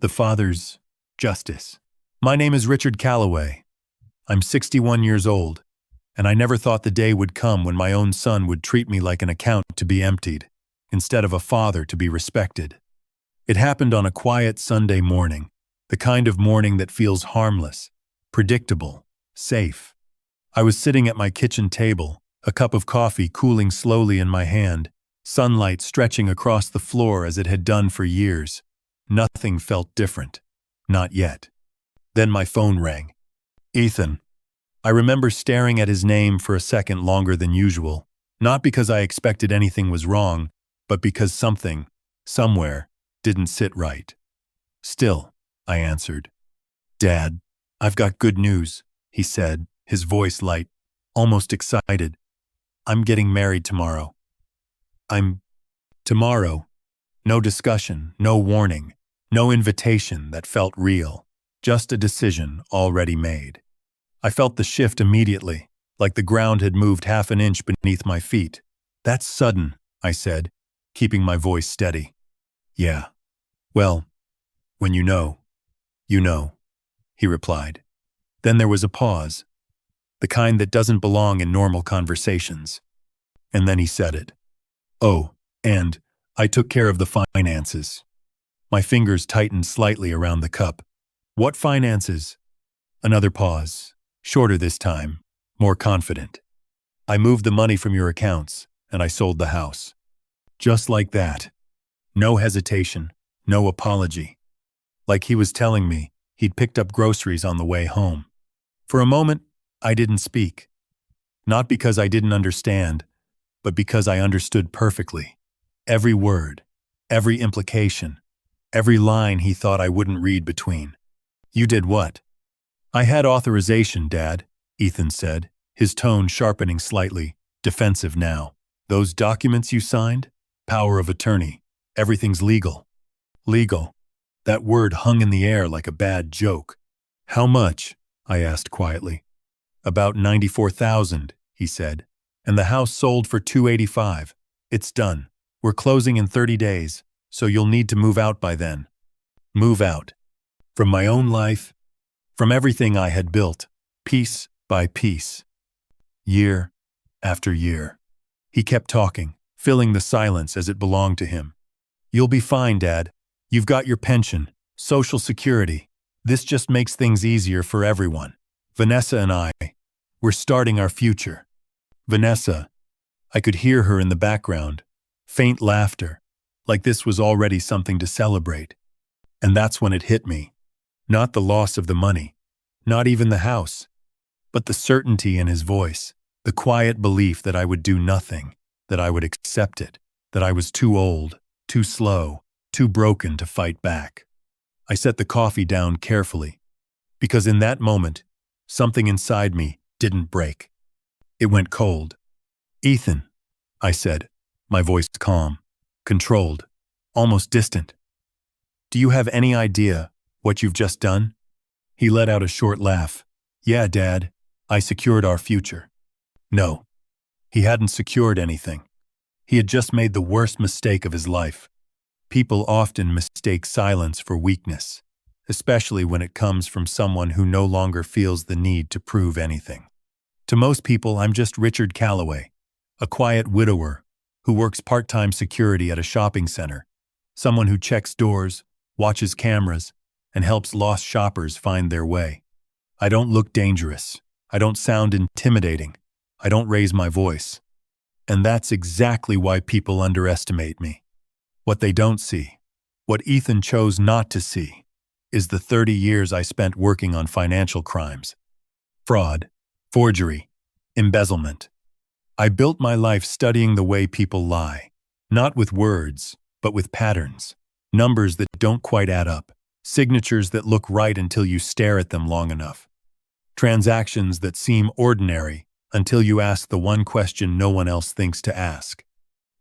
The Father's Justice. My name is Richard Calloway. I'm 61 years old, and I never thought the day would come when my own son would treat me like an account to be emptied, instead of a father to be respected. It happened on a quiet Sunday morning, the kind of morning that feels harmless, predictable, safe. I was sitting at my kitchen table, a cup of coffee cooling slowly in my hand, sunlight stretching across the floor as it had done for years. Nothing felt different. Not yet. Then my phone rang. Ethan. I remember staring at his name for a second longer than usual, not because I expected anything was wrong, but because something, somewhere, didn't sit right. Still, I answered. Dad, I've got good news, he said, his voice light, almost excited. I'm getting married tomorrow. Tomorrow. No discussion, no warning, no invitation that felt real, just a decision already made. I felt the shift immediately, like the ground had moved half an inch beneath my feet. That's sudden, I said, keeping my voice steady. Yeah. Well, when you know, he replied. Then there was a pause, the kind that doesn't belong in normal conversations. And then he said it. Oh, and I took care of the finances. My fingers tightened slightly around the cup. What finances? Another pause, shorter this time, more confident. I moved the money from your accounts, and I sold the house. Just like that. No hesitation, no apology. Like he was telling me he'd picked up groceries on the way home. For a moment, I didn't speak. Not because I didn't understand, but because I understood perfectly. Every word, every implication, every line he thought I wouldn't read between. You did what? I had authorization, Dad, Ethan said, his tone sharpening slightly, defensive now. Those documents you signed? Power of attorney. Everything's legal. Legal. That word hung in the air like a bad joke. How much? I asked quietly. About $94,000, he said, and the house sold for $285. It's done. We're closing in 30 days, so you'll need to move out by then. Move out. From my own life, from everything I had built, piece by piece. Year after year. He kept talking, filling the silence as it belonged to him. You'll be fine, Dad. You've got your pension, Social Security. This just makes things easier for everyone. Vanessa and I, we're starting our future. Vanessa, I could hear her in the background, faint laughter, like this was already something to celebrate. And that's when it hit me. Not the loss of the money, not even the house, but the certainty in his voice, the quiet belief that I would do nothing, that I would accept it, that I was too old, too slow, too broken to fight back. I set the coffee down carefully, because in that moment, something inside me didn't break. It went cold. Ethan, I said, my voice calm, controlled, almost distant. Do you have any idea what you've just done? He let out a short laugh. Yeah, Dad, I secured our future. No, he hadn't secured anything. He had just made the worst mistake of his life. People often mistake silence for weakness, especially when it comes from someone who no longer feels the need to prove anything. To most people, I'm just Richard Calloway, a quiet widower who works part-time security at a shopping center, someone who checks doors, watches cameras, and helps lost shoppers find their way. I don't look dangerous. I don't sound intimidating. I don't raise my voice. And that's exactly why people underestimate me. What they don't see, what Ethan chose not to see, is the 30 years I spent working on financial crimes. Fraud, forgery, embezzlement. I built my life studying the way people lie, not with words, but with patterns, numbers that don't quite add up, signatures that look right until you stare at them long enough, transactions that seem ordinary until you ask the one question no one else thinks to ask.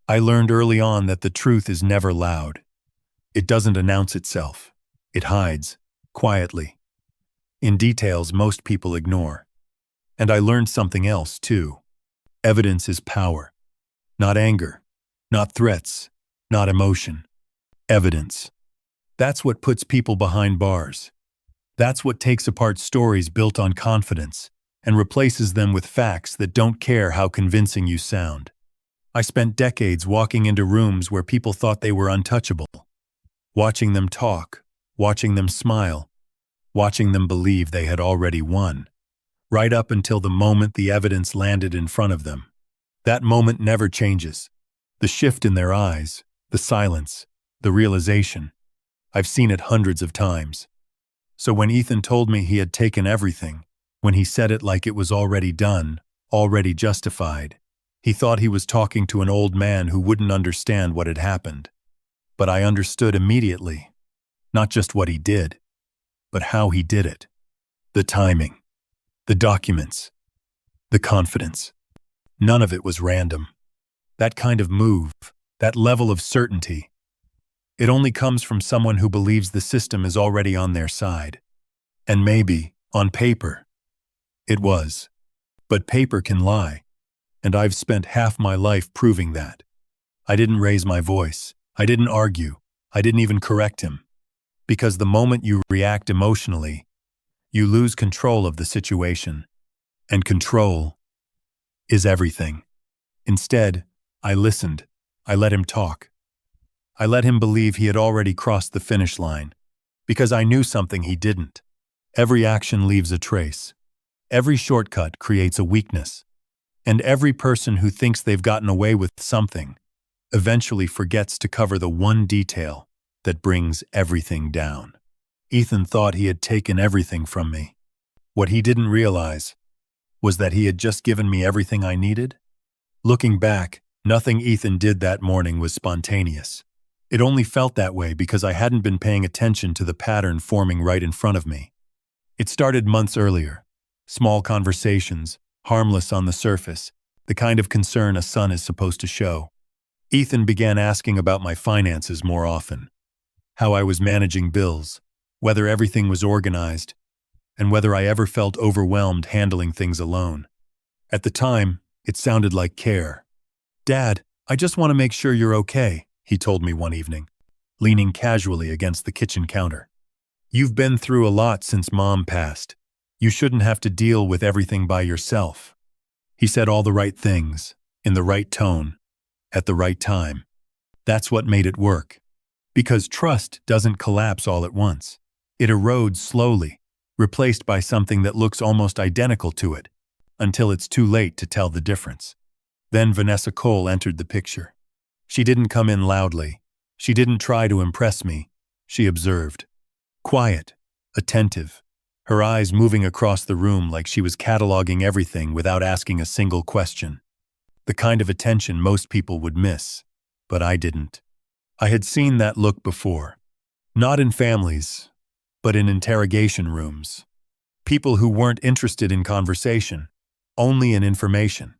I learned early on that the truth is never loud. It doesn't announce itself. It hides, quietly, in details most people ignore. And I learned something else, too. Evidence is power. Not anger, not threats, not emotion. Evidence. That's what puts people behind bars. That's what takes apart stories built on confidence and replaces them with facts that don't care how convincing you sound. I spent decades walking into rooms where people thought they were untouchable, watching them talk, watching them smile, watching them believe they had already won, right up until the moment the evidence landed in front of them. That moment never changes. The shift in their eyes, the silence, the realization. I've seen it hundreds of times. So when Ethan told me he had taken everything, when he said it like it was already done, already justified, he thought he was talking to an old man who wouldn't understand what had happened. But I understood immediately. Not just what he did, but how he did it. The timing, the documents, the confidence. None of it was random. That kind of move, that level of certainty, it only comes from someone who believes the system is already on their side. And maybe, on paper, it was. But paper can lie. And I've spent half my life proving that. I didn't raise my voice. I didn't argue. I didn't even correct him. Because the moment you react emotionally, you lose control of the situation. And control is everything. Instead, I listened. I let him talk. I let him believe he had already crossed the finish line. Because I knew something he didn't. Every action leaves a trace. Every shortcut creates a weakness. And every person who thinks they've gotten away with something eventually forgets to cover the one detail that brings everything down. Ethan thought he had taken everything from me. What he didn't realize was that he had just given me everything I needed. Looking back, nothing Ethan did that morning was spontaneous. It only felt that way because I hadn't been paying attention to the pattern forming right in front of me. It started months earlier. Small conversations, harmless on the surface, the kind of concern a son is supposed to show. Ethan began asking about my finances more often, how I was managing bills, whether everything was organized, and whether I ever felt overwhelmed handling things alone. At the time, it sounded like care. "Dad, I just want to make sure you're okay," he told me one evening, leaning casually against the kitchen counter. "You've been through a lot since Mom passed. You shouldn't have to deal with everything by yourself." He said all the right things, in the right tone, at the right time. That's what made it work. Because trust doesn't collapse all at once. It erodes slowly, replaced by something that looks almost identical to it, until it's too late to tell the difference. Then Vanessa Cole entered the picture. She didn't come in loudly. She didn't try to impress me. She observed. Quiet, attentive, her eyes moving across the room like she was cataloging everything without asking a single question. The kind of attention most people would miss, but I didn't. I had seen that look before. Not in families, but in interrogation rooms. People who weren't interested in conversation, only in information.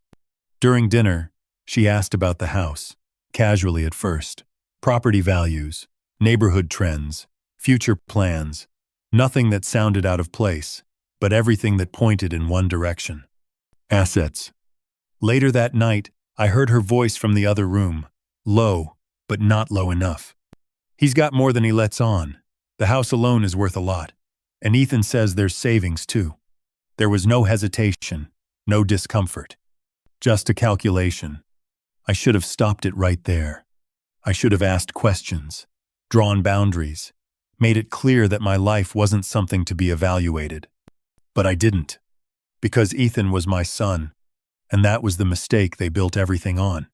During dinner, she asked about the house, casually at first. Property values, neighborhood trends, future plans. Nothing that sounded out of place, but everything that pointed in one direction. Assets. Later that night, I heard her voice from the other room, low, but not low enough. "He's got more than he lets on. The house alone is worth a lot. And Ethan says there's savings too." There was no hesitation, no discomfort. Just a calculation. I should have stopped it right there. I should have asked questions, drawn boundaries, made it clear that my life wasn't something to be evaluated. But I didn't. Because Ethan was my son, and that was the mistake they built everything on.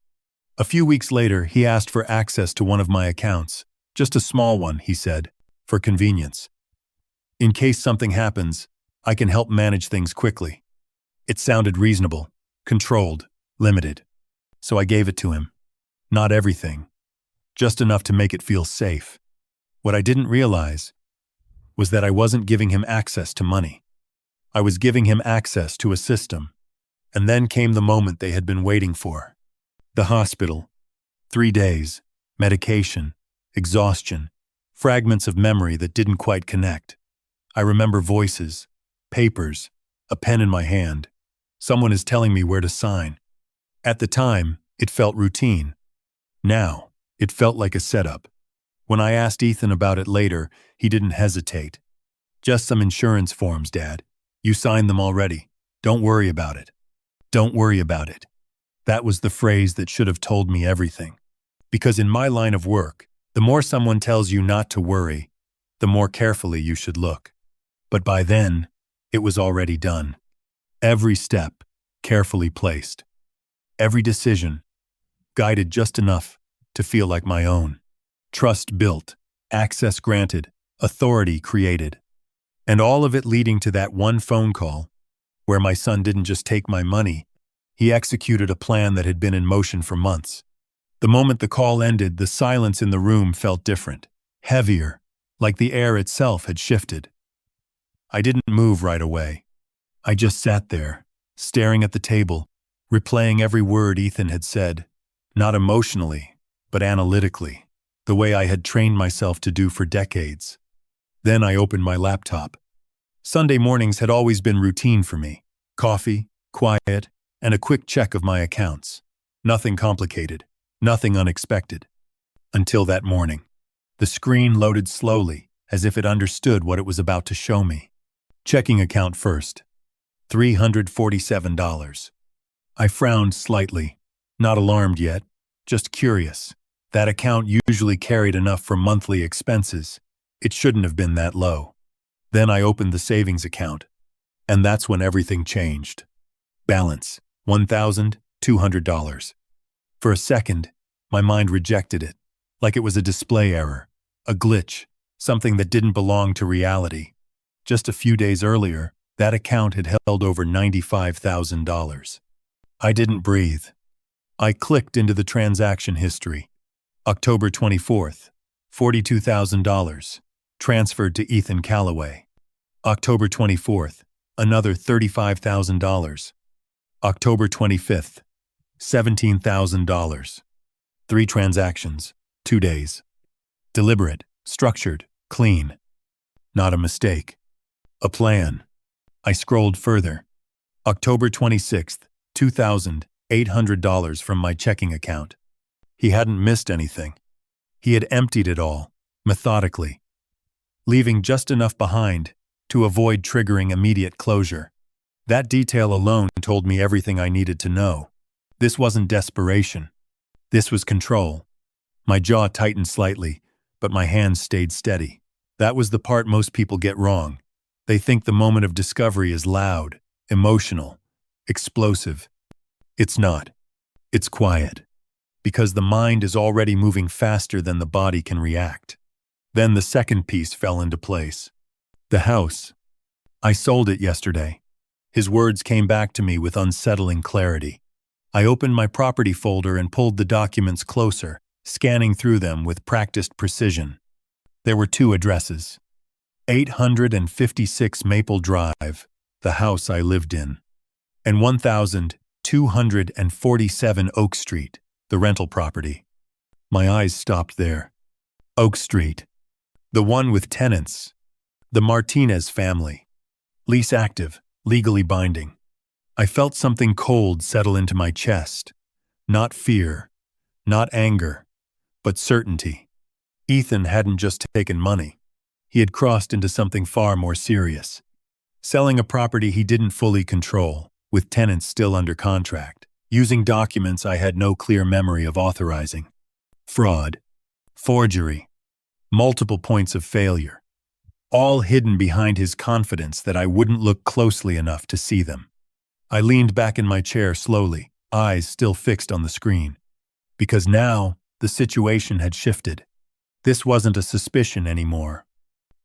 A few weeks later, he asked for access to one of my accounts. Just a small one, he said, for convenience. "In case something happens, I can help manage things quickly." It sounded reasonable, controlled, limited. So I gave it to him. Not everything. Just enough to make it feel safe. What I didn't realize was that I wasn't giving him access to money. I was giving him access to a system. And then came the moment they had been waiting for. The hospital. 3 days, medication, exhaustion, fragments of memory that didn't quite connect. I remember voices, papers, a pen in my hand. Someone is telling me where to sign. At the time, it felt routine. Now, it felt like a setup. When I asked Ethan about it later, he didn't hesitate. "Just some insurance forms, Dad. You signed them already. Don't worry about it." Don't worry about it. That was the phrase that should have told me everything. Because in my line of work, the more someone tells you not to worry, the more carefully you should look. But by then, it was already done. Every step, carefully placed. Every decision, guided just enough to feel like my own. Trust built, access granted, authority created. And all of it leading to that one phone call, where my son didn't just take my money, he executed a plan that had been in motion for months. The moment the call ended, the silence in the room felt different, heavier, like the air itself had shifted. I didn't move right away. I just sat there, staring at the table, replaying every word Ethan had said, not emotionally, but analytically, the way I had trained myself to do for decades. Then I opened my laptop. Sunday mornings had always been routine for me. Coffee, quiet, and a quick check of my accounts. Nothing complicated, nothing unexpected. Until that morning. The screen loaded slowly, as if it understood what it was about to show me. Checking account first. $347. I frowned slightly, not alarmed yet, just curious. That account usually carried enough for monthly expenses. It shouldn't have been that low. Then I opened the savings account, and that's when everything changed. Balance, $1,200. For a second, my mind rejected it, like it was a display error, a glitch, something that didn't belong to reality. Just a few days earlier, that account had held over $95,000. I didn't breathe. I clicked into the transaction history. October 24th, $42,000. Transferred to Ethan Calloway. October 24th, another $35,000. October 25th, $17,000. 3 transactions, 2 days. Deliberate, structured, clean. Not a mistake. A plan. I scrolled further. October 26th, $2,800 from my checking account. He hadn't missed anything. He had emptied it all, methodically, leaving just enough behind to avoid triggering immediate closure. That detail alone told me everything I needed to know. This wasn't desperation. This was control. My jaw tightened slightly, but my hands stayed steady. That was the part most people get wrong. They think the moment of discovery is loud, emotional, explosive. It's not. It's quiet. Because the mind is already moving faster than the body can react. Then the second piece fell into place. The house. I sold it yesterday. His words came back to me with unsettling clarity. I opened my property folder and pulled the documents closer, scanning through them with practiced precision. There were 2 addresses. 856 Maple Drive, the house I lived in, and 1247 Oak Street, the rental property. My eyes stopped there. Oak Street. The one with tenants. The Martinez family. Lease active, legally binding. I felt something cold settle into my chest. Not fear, not anger, but certainty. Ethan hadn't just taken money. He had crossed into something far more serious. Selling a property he didn't fully control, with tenants still under contract, using documents I had no clear memory of authorizing. Fraud. Forgery. Multiple points of failure. All hidden behind his confidence that I wouldn't look closely enough to see them. I leaned back in my chair slowly, eyes still fixed on the screen. Because now, the situation had shifted. This wasn't a suspicion anymore.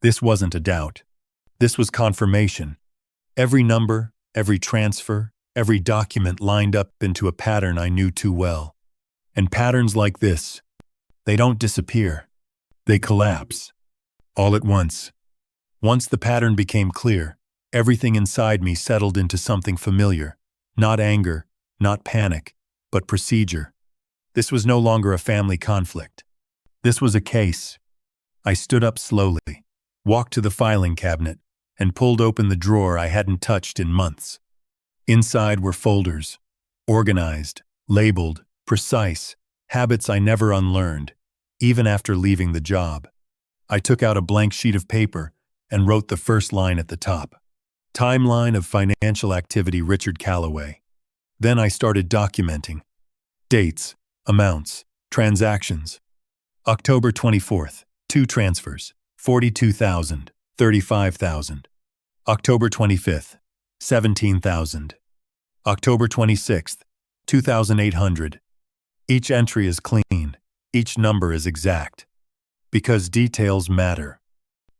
This wasn't a doubt. This was confirmation. Every number, every transfer, every document lined up into a pattern I knew too well. And patterns like this, they don't disappear. They collapse. All at once. Once the pattern became clear, everything inside me settled into something familiar. Not anger, not panic, but procedure. This was no longer a family conflict. This was a case. I stood up slowly, walked to the filing cabinet, and pulled open the drawer I hadn't touched in months. Inside were folders, organized, labeled, precise, habits I never unlearned, even after leaving the job. I took out a blank sheet of paper and wrote the first line at the top. Timeline of financial activity Richard Calloway. Then I started documenting. Dates, amounts, transactions. October 24th, 2 transfers, 42,000, 35,000. October 25th, 17,000. October 26th, 2,800. Each entry is clean. Each number is exact. Because details matter.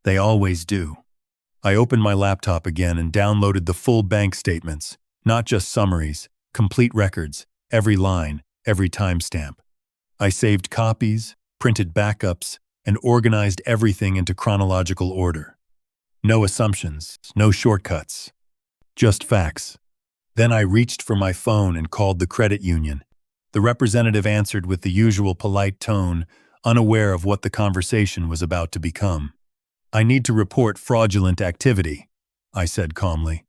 They always do. I opened my laptop again and downloaded the full bank statements, not just summaries, complete records, every line, every timestamp. I saved copies, printed backups, and organized everything into chronological order. No assumptions, no shortcuts. Just facts. Then I reached for my phone and called the credit union. The representative answered with the usual polite tone, unaware of what the conversation was about to become. "I need to report fraudulent activity," I said calmly.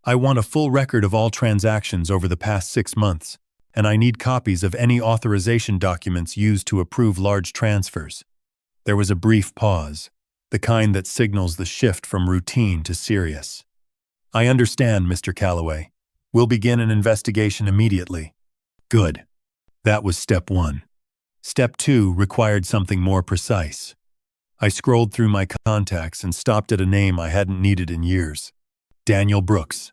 "I want a full record of all transactions over the past 6 months, and I need copies of any authorization documents used to approve large transfers." There was a brief pause, the kind that signals the shift from routine to serious. "I understand, Mr. Calloway. We'll begin an investigation immediately." Good. That was step 1. Step 2 required something more precise. I scrolled through my contacts and stopped at a name I hadn't needed in years. Daniel Brooks.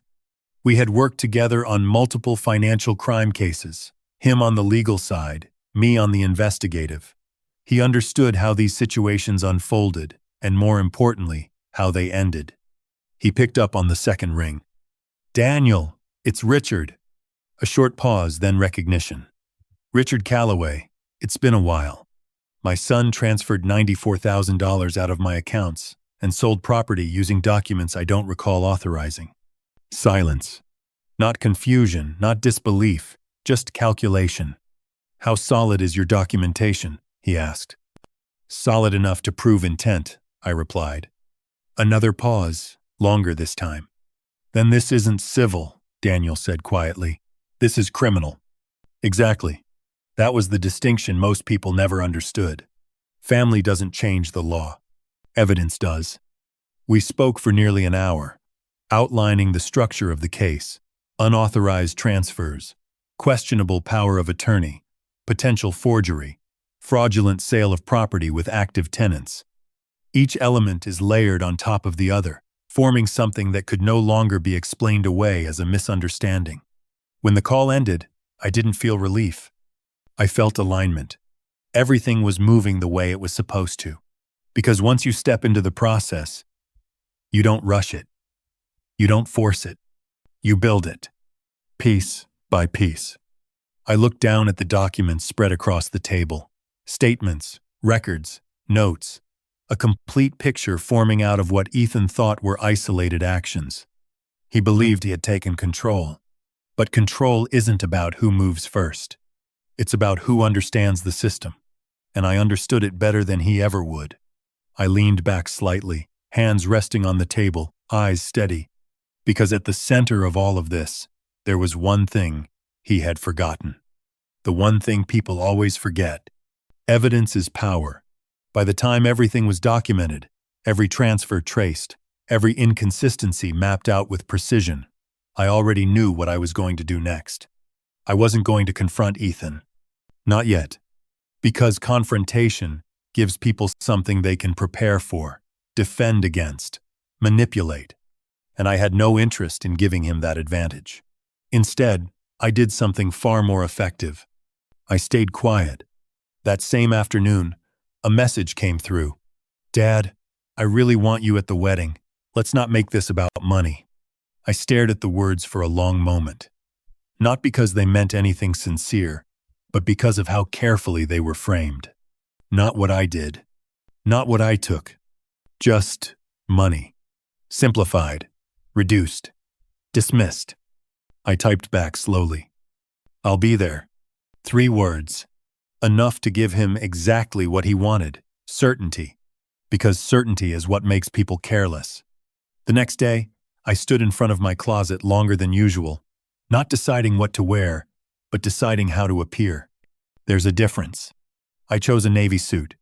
We had worked together on multiple financial crime cases, him on the legal side, me on the investigative. He understood how these situations unfolded, and more importantly, how they ended. He picked up on the second ring. "Daniel, it's Richard." A short pause, then recognition. "Richard Calloway, it's been a while. My son transferred $94,000 out of my accounts and sold property using documents I don't recall authorizing." Silence. Not confusion, not disbelief, just calculation. "How solid is your documentation?" he asked. "Solid enough to prove intent," I replied. Another pause, longer this time. "Then this isn't civil," Daniel said quietly. "This is criminal." Exactly. That was the distinction most people never understood. Family doesn't change the law. Evidence does. We spoke for nearly an hour, outlining the structure of the case, unauthorized transfers, questionable power of attorney, potential forgery, fraudulent sale of property with active tenants. Each element is layered on top of the other, forming something that could no longer be explained away as a misunderstanding. When the call ended, I didn't feel relief. I felt alignment. Everything was moving the way it was supposed to. Because once you step into the process, you don't rush it. You don't force it. You build it, piece by piece. I looked down at the documents spread across the table. Statements, records, notes. A complete picture forming out of what Ethan thought were isolated actions. He believed he had taken control. But control isn't about who moves first. It's about who understands the system. And I understood it better than he ever would. I leaned back slightly, hands resting on the table, eyes steady. Because at the center of all of this, there was one thing he had forgotten. The one thing people always forget. Evidence is power. By the time everything was documented, every transfer traced, every inconsistency mapped out with precision, I already knew what I was going to do next. I wasn't going to confront Ethan. Not yet. Because confrontation gives people something they can prepare for, defend against, manipulate. And I had no interest in giving him that advantage. Instead, I did something far more effective. I stayed quiet. That same afternoon, a message came through. "Dad, I really want you at the wedding. Let's not make this about money." I stared at the words for a long moment. Not because they meant anything sincere, but because of how carefully they were framed. Not what I did. Not what I took. Just money. Simplified. Reduced. Dismissed. I typed back slowly. "I'll be there." 3 words. Enough to give him exactly what he wanted. Certainty. Because certainty is what makes people careless. The next day, I stood in front of my closet longer than usual, not deciding what to wear, but deciding how to appear. There's a difference. I chose a navy suit.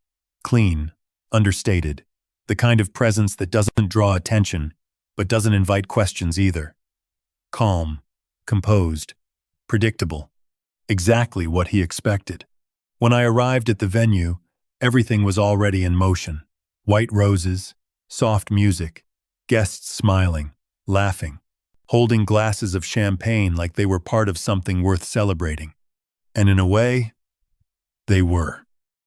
Clean, understated, the kind of presence that doesn't draw attention, but doesn't invite questions either. Calm, composed, predictable. Exactly what he expected. When I arrived at the venue, everything was already in motion. White roses, soft music, guests smiling, laughing, holding glasses of champagne like they were part of something worth celebrating. And in a way, they were.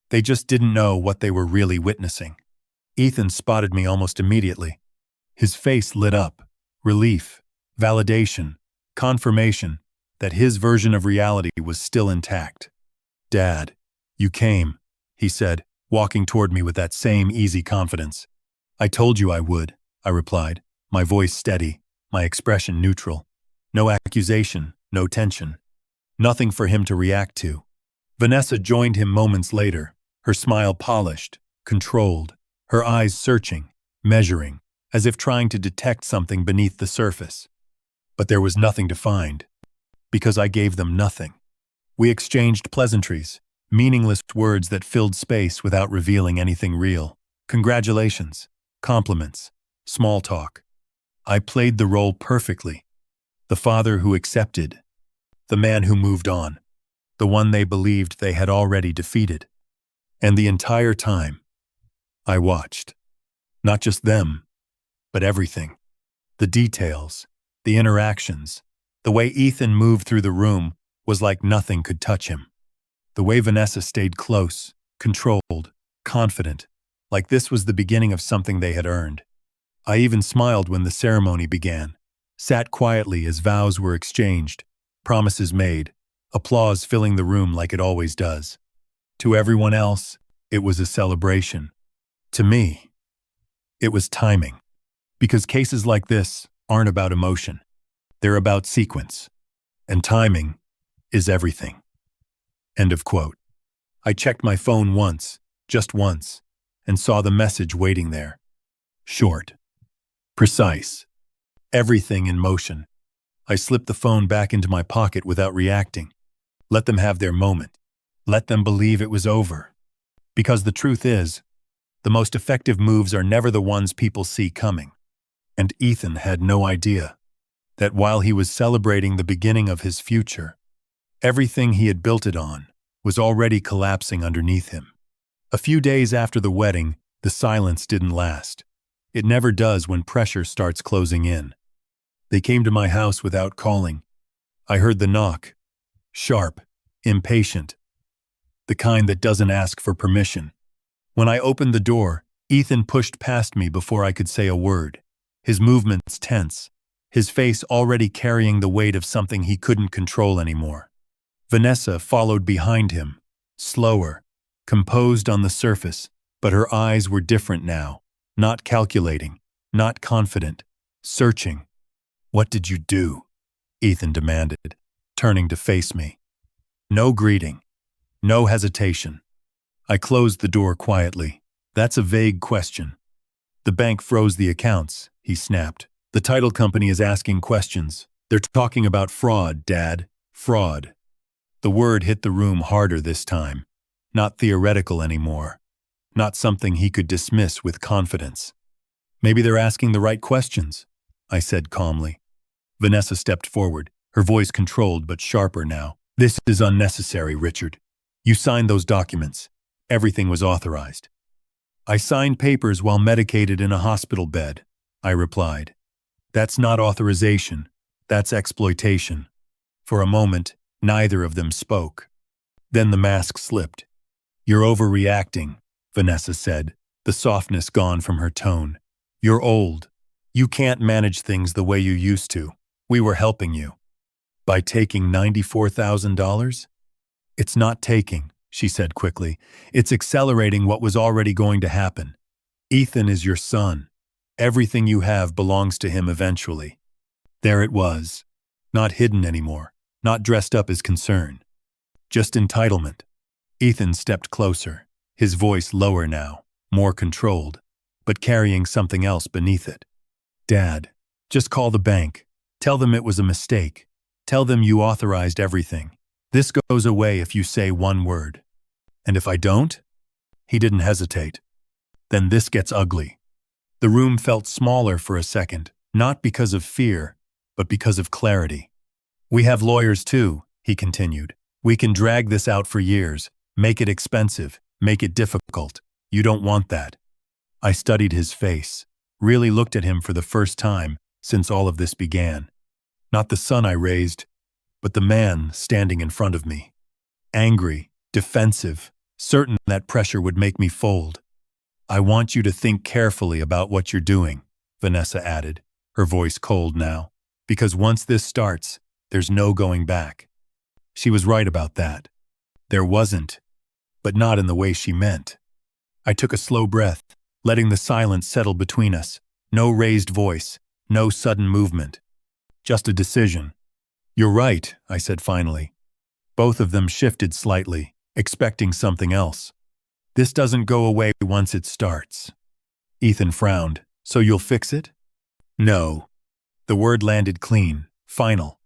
They just didn't know what they were really witnessing. Ethan spotted me almost immediately. His face lit up. Relief, validation, confirmation that his version of reality was still intact. "Dad, you came," he said, walking toward me with that same easy confidence. "I told you I would," I replied, my voice steady, my expression neutral. No accusation, no tension. Nothing for him to react to. Vanessa joined him moments later, her smile polished, controlled, her eyes searching, measuring, as if trying to detect something beneath the surface. But there was nothing to find, because I gave them nothing. We exchanged pleasantries, meaningless words that filled space without revealing anything real. Congratulations, compliments, small talk. I played the role perfectly. The father who accepted, the man who moved on, the one they believed they had already defeated. And the entire time, I watched. Not just them, but everything. The details, the interactions, the way Ethan moved through the room was like nothing could touch him. The way Vanessa stayed close, controlled, confident, like this was the beginning of something they had earned. I even smiled when the ceremony began, sat quietly as vows were exchanged, promises made, applause filling the room like it always does. To everyone else, it was a celebration. To me, it was timing. Because cases like this aren't about emotion. They're about sequence. And timing is everything. End of quote. I checked my phone once, just once, and saw the message waiting there. Short. Precise. Everything in motion. I slipped the phone back into my pocket without reacting. Let them have their moment. Let them believe it was over. Because the truth is, the most effective moves are never the ones people see coming. And Ethan had no idea that while he was celebrating the beginning of his future, everything he had built it on was already collapsing underneath him. A few days after the wedding, the silence didn't last. It never does when pressure starts closing in. They came to my house without calling. I heard the knock. Sharp, impatient. The kind that doesn't ask for permission. When I opened the door, Ethan pushed past me before I could say a word. His movements tense, his face already carrying the weight of something he couldn't control anymore. Vanessa followed behind him, slower, composed on the surface, but her eyes were different now, not calculating, not confident, searching. "What did you do?" Ethan demanded, turning to face me. No greeting, no hesitation. I closed the door quietly. "That's a vague question." "The bank froze the accounts," he snapped. "The title company is asking questions. They're talking about fraud, Dad. Fraud." The word hit the room harder this time. Not theoretical anymore. Not something he could dismiss with confidence. "Maybe they're asking the right questions," I said calmly. Vanessa stepped forward, her voice controlled but sharper now. "This is unnecessary, Richard. You signed those documents. Everything was authorized." "I signed papers while medicated in a hospital bed," I replied. "That's not authorization. That's exploitation." For a moment, neither of them spoke. Then the mask slipped. "You're overreacting," Vanessa said, the softness gone from her tone. "You're old. You can't manage things the way you used to. We were helping you." "By taking $94,000? "It's not taking," she said quickly. "It's accelerating what was already going to happen. Ethan is your son. Everything you have belongs to him eventually." There it was. Not hidden anymore. Not dressed up as concern. Just entitlement. Ethan stepped closer, his voice lower now, more controlled, but carrying something else beneath it. "Dad, just call the bank. Tell them it was a mistake. Tell them you authorized everything. This goes away if you say one word." And if I don't? He didn't hesitate. Then this gets ugly. The room felt smaller for a second, not because of fear, but because of clarity. We have lawyers too, he continued. We can drag this out for years, make it expensive, make it difficult. You don't want that. I studied his face, really looked at him for the first time since all of this began. Not the son I raised, but the man standing in front of me. Angry, defensive, certain that pressure would make me fold. I want you to think carefully about what you're doing, Vanessa added, her voice cold now, because once this starts, there's no going back. She was right about that. There wasn't, but not in the way she meant. I took a slow breath, letting the silence settle between us. No raised voice, no sudden movement. Just a decision. You're right, I said finally. Both of them shifted slightly, expecting something else. This doesn't go away once it starts. Ethan frowned. So you'll fix it? No. The word landed clean, final.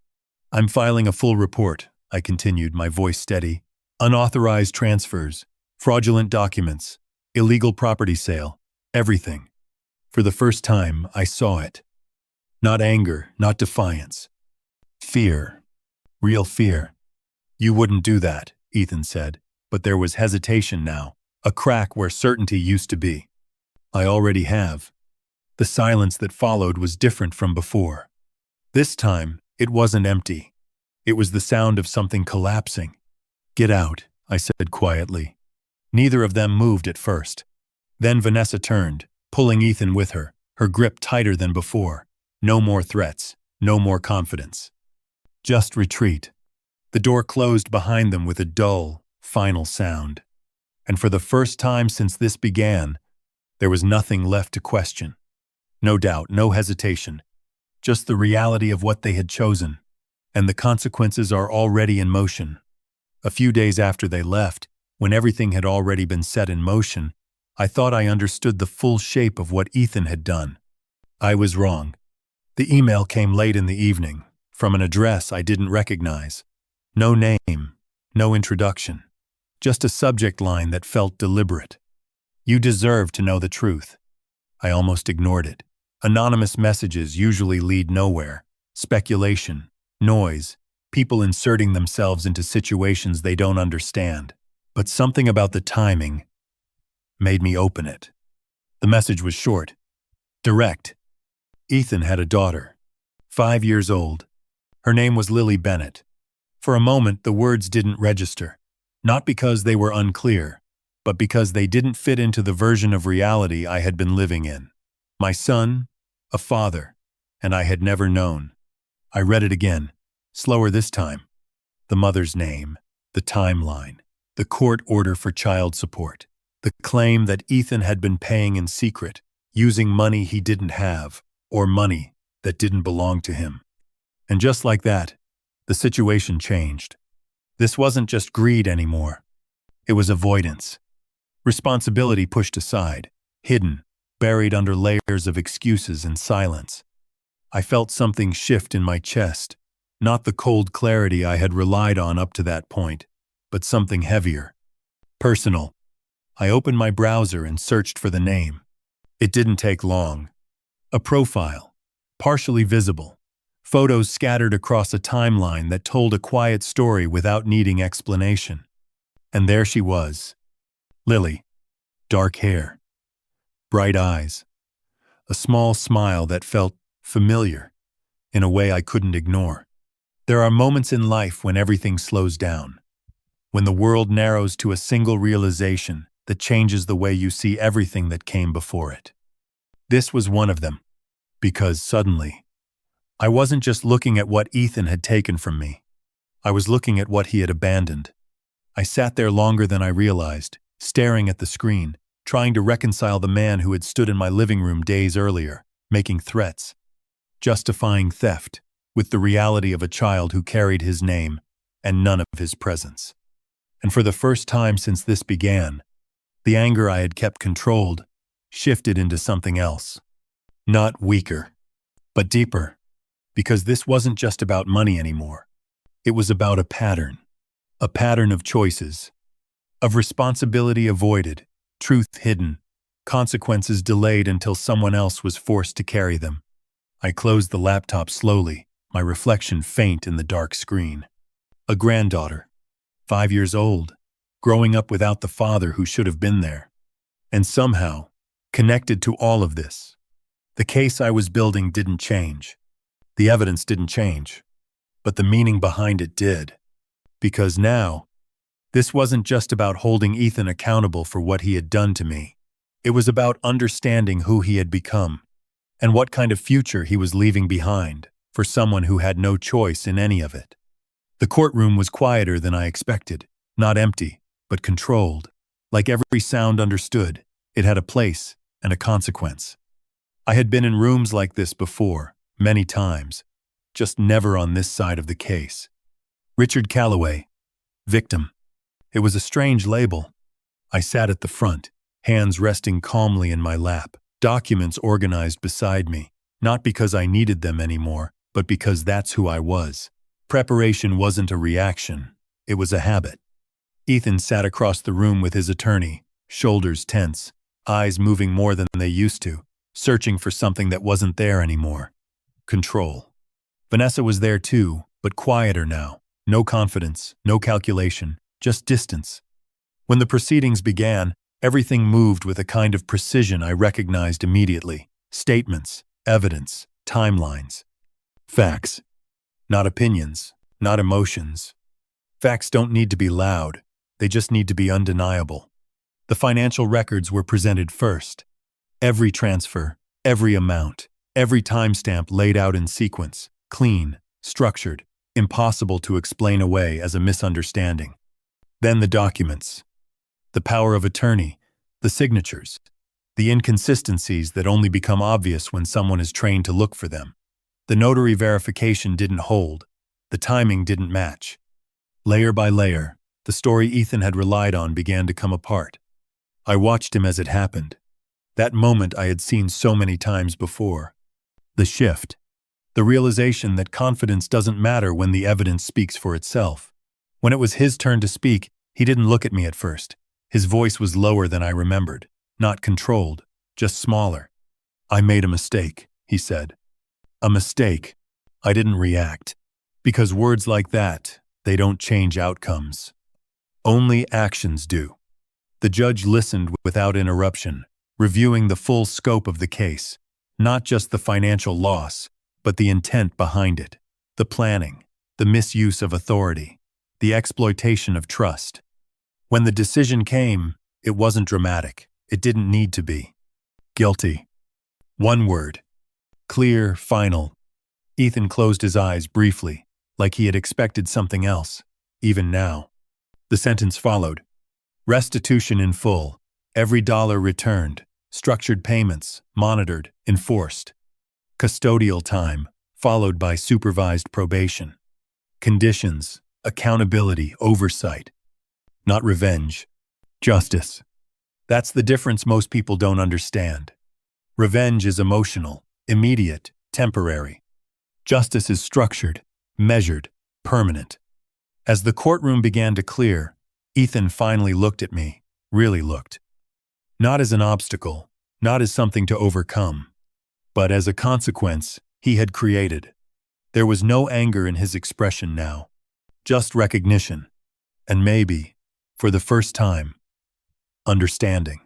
I'm filing a full report, I continued, my voice steady. Unauthorized transfers, fraudulent documents, illegal property sale, everything. For the first time, I saw it. Not anger, not defiance. Fear. Real fear. You wouldn't do that, Ethan said, but there was hesitation now, a crack where certainty used to be. I already have. The silence that followed was different from before. This time, it wasn't empty. It was the sound of something collapsing. Get out, I said quietly. Neither of them moved at first. Then Vanessa turned, pulling Ethan with her, her grip tighter than before. No more threats, no more confidence. Just retreat. The door closed behind them with a dull, final sound. And for the first time since this began, there was nothing left to question. No doubt, no hesitation. Just the reality of what they had chosen. And the consequences are already in motion. A few days after they left, when everything had already been set in motion, I thought I understood the full shape of what Ethan had done. I was wrong. The email came late in the evening, from an address I didn't recognize. No name, no introduction. Just a subject line that felt deliberate. You deserve to know the truth. I almost ignored it. Anonymous messages usually lead nowhere. Speculation, noise, people inserting themselves into situations they don't understand. But something about the timing made me open it. The message was short, direct. Ethan had a daughter, 5 years old. Her name was Lily Bennett. For a moment, the words didn't register, not because they were unclear, but because they didn't fit into the version of reality I had been living in. My son, a father, and I had never known. I read it again, slower this time. The mother's name, the timeline, the court order for child support, the claim that Ethan had been paying in secret, using money he didn't have, or money that didn't belong to him. And just like that, the situation changed. This wasn't just greed anymore. It was avoidance. Responsibility pushed aside, hidden, buried under layers of excuses and silence. I felt something shift in my chest, not the cold clarity I had relied on up to that point, but something heavier. Personal. I opened my browser and searched for the name. It didn't take long. A profile, partially visible. Photos scattered across a timeline that told a quiet story without needing explanation. And there she was. Lily. Dark hair. Bright eyes. A small smile that felt familiar, in a way I couldn't ignore. There are moments in life when everything slows down. When the world narrows to a single realization that changes the way you see everything that came before it. This was one of them, because suddenly, I wasn't just looking at what Ethan had taken from me. I was looking at what he had abandoned. I sat there longer than I realized, staring at the screen, trying to reconcile the man who had stood in my living room days earlier, making threats, justifying theft, with the reality of a child who carried his name and none of his presence. And for the first time since this began, the anger I had kept controlled shifted into something else. Not weaker, but deeper, because this wasn't just about money anymore. It was about a pattern of choices, of responsibility avoided, truth hidden, consequences delayed until someone else was forced to carry them. I closed the laptop slowly, my reflection faint in the dark screen. A granddaughter, 5 years old, growing up without the father who should have been there. And somehow, connected to all of this, the case I was building didn't change. The evidence didn't change, but the meaning behind it did. Because now, this wasn't just about holding Ethan accountable for what he had done to me. It was about understanding who he had become and what kind of future he was leaving behind for someone who had no choice in any of it. The courtroom was quieter than I expected, not empty, but controlled. Like every sound understood, it had a place and a consequence. I had been in rooms like this before, many times, just never on this side of the case. Richard Calloway, victim. It was a strange label. I sat at the front, hands resting calmly in my lap, documents organized beside me, not because I needed them anymore, but because that's who I was. Preparation wasn't a reaction, it was a habit. Ethan sat across the room with his attorney, shoulders tense, eyes moving more than they used to, searching for something that wasn't there anymore. Control. Vanessa was there too, but quieter now. No confidence, no calculation, just distance. When the proceedings began, everything moved with a kind of precision I recognized immediately. Statements, evidence, timelines. Facts. Not opinions, not emotions. Facts don't need to be loud, they just need to be undeniable. The financial records were presented first. Every transfer, every amount, every timestamp laid out in sequence, clean, structured, impossible to explain away as a misunderstanding. Then the documents. The power of attorney, the signatures, the inconsistencies that only become obvious when someone is trained to look for them. The notary verification didn't hold. The timing didn't match. Layer by layer, the story Ethan had relied on began to come apart. I watched him as it happened. That moment I had seen so many times before. The shift. The realization that confidence doesn't matter when the evidence speaks for itself. When it was his turn to speak, he didn't look at me at first. His voice was lower than I remembered, not controlled, just smaller. "I made a mistake," he said. A mistake. I didn't react. Because words like that, they don't change outcomes. Only actions do. The judge listened without interruption, reviewing the full scope of the case, not just the financial loss, but the intent behind it, the planning, the misuse of authority, the exploitation of trust. When the decision came, it wasn't dramatic. It didn't need to be. Guilty. One word. Clear, final. Ethan closed his eyes briefly, like he had expected something else, even now. The sentence followed. Restitution in full, every dollar returned, structured payments, monitored, enforced. Custodial time, followed by supervised probation. Conditions, accountability, oversight. Not revenge. Justice. That's the difference most people don't understand. Revenge is emotional, immediate, temporary. Justice is structured, measured, permanent. As the courtroom began to clear, Ethan finally looked at me, really looked. Not as an obstacle, not as something to overcome, but as a consequence he had created. There was no anger in his expression now, just recognition, and maybe, for the first time, understanding.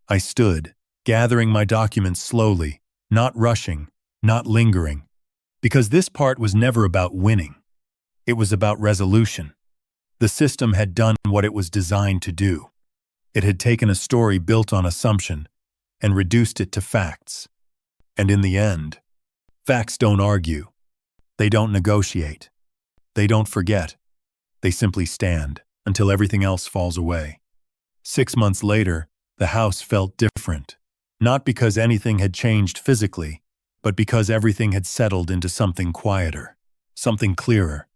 I stood, gathering my documents slowly, not rushing, not lingering, because this part was never about winning. It was about resolution. The system had done what it was designed to do. It had taken a story built on assumption and reduced it to facts. And in the end, facts don't argue. They don't negotiate. They don't forget. They simply stand until everything else falls away. 6 months later, the house felt different. Not because anything had changed physically, but because everything had settled into something quieter, something clearer.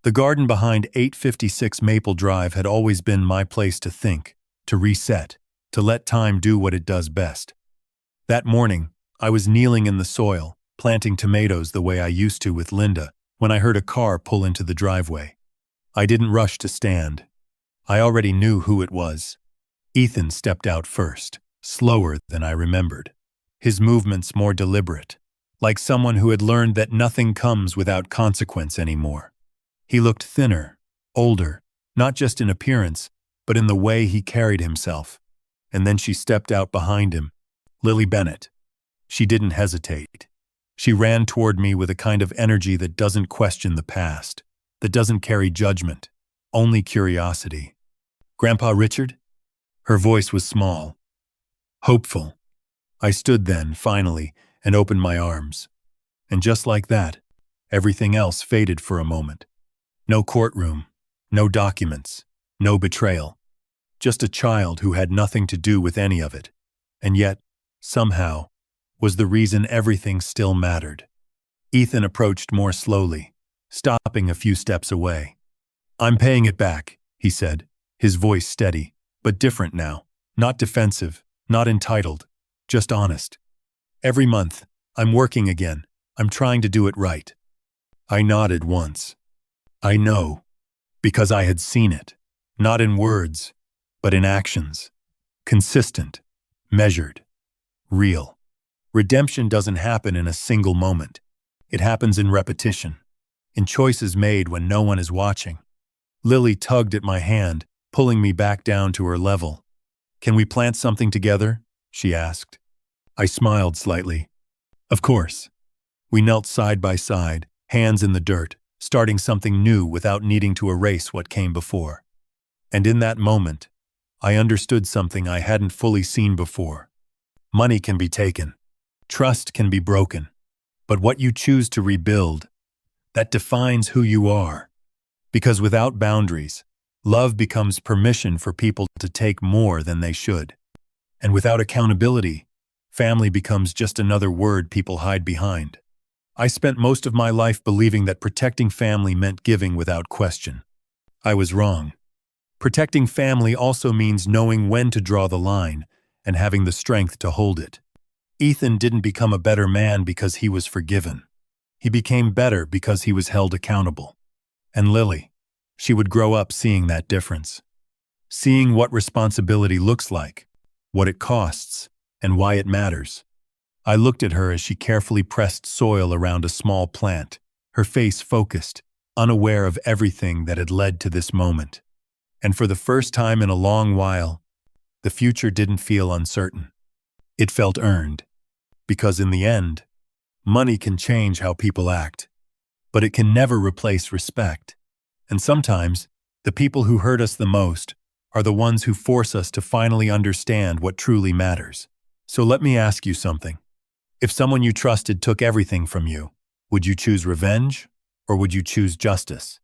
The garden behind 856 Maple Drive had always been my place to think, to reset, to let time do what it does best. That morning, I was kneeling in the soil, planting tomatoes the way I used to with Linda, when I heard a car pull into the driveway. I didn't rush to stand. I already knew who it was. Ethan stepped out first, slower than I remembered. His movements more deliberate, like someone who had learned that nothing comes without consequence anymore. He looked thinner, older, not just in appearance, but in the way he carried himself. And then she stepped out behind him, Lily Bennett. She didn't hesitate. She ran toward me with a kind of energy that doesn't question the past, that doesn't carry judgment, only curiosity. "Grandpa Richard?" Her voice was small, hopeful. I stood then, finally, and opened my arms. And just like that, everything else faded for a moment. No courtroom, no documents, no betrayal. Just a child who had nothing to do with any of it, and yet, somehow, was the reason everything still mattered. Ethan approached more slowly, stopping a few steps away. "I'm paying it back," he said, his voice steady, but different now, not defensive, not entitled, just honest. "Every month, I'm working again. I'm trying to do it right." I nodded once. I know, because I had seen it, not in words, but in actions. Consistent, measured, real. Redemption doesn't happen in a single moment. It happens in repetition, in choices made when no one is watching. Lily tugged at my hand, pulling me back down to her level. "Can we plant something together?" she asked. I smiled slightly. "Of course." We knelt side by side, hands in the dirt, starting something new without needing to erase what came before. And in that moment, I understood something I hadn't fully seen before. Money can be taken. Trust can be broken. But what you choose to rebuild, that defines who you are. Because without boundaries, love becomes permission for people to take more than they should. And without accountability, family becomes just another word people hide behind. I spent most of my life believing that protecting family meant giving without question. I was wrong. Protecting family also means knowing when to draw the line and having the strength to hold it. Ethan didn't become a better man because he was forgiven. He became better because he was held accountable. And Lily, she would grow up seeing that difference. Seeing what responsibility looks like, what it costs, and why it matters. I looked at her as she carefully pressed soil around a small plant, her face focused, unaware of everything that had led to this moment. And for the first time in a long while, the future didn't feel uncertain. It felt earned. Because in the end, money can change how people act, but it can never replace respect. And sometimes, the people who hurt us the most are the ones who force us to finally understand what truly matters. So let me ask you something. If someone you trusted took everything from you, would you choose revenge or would you choose justice?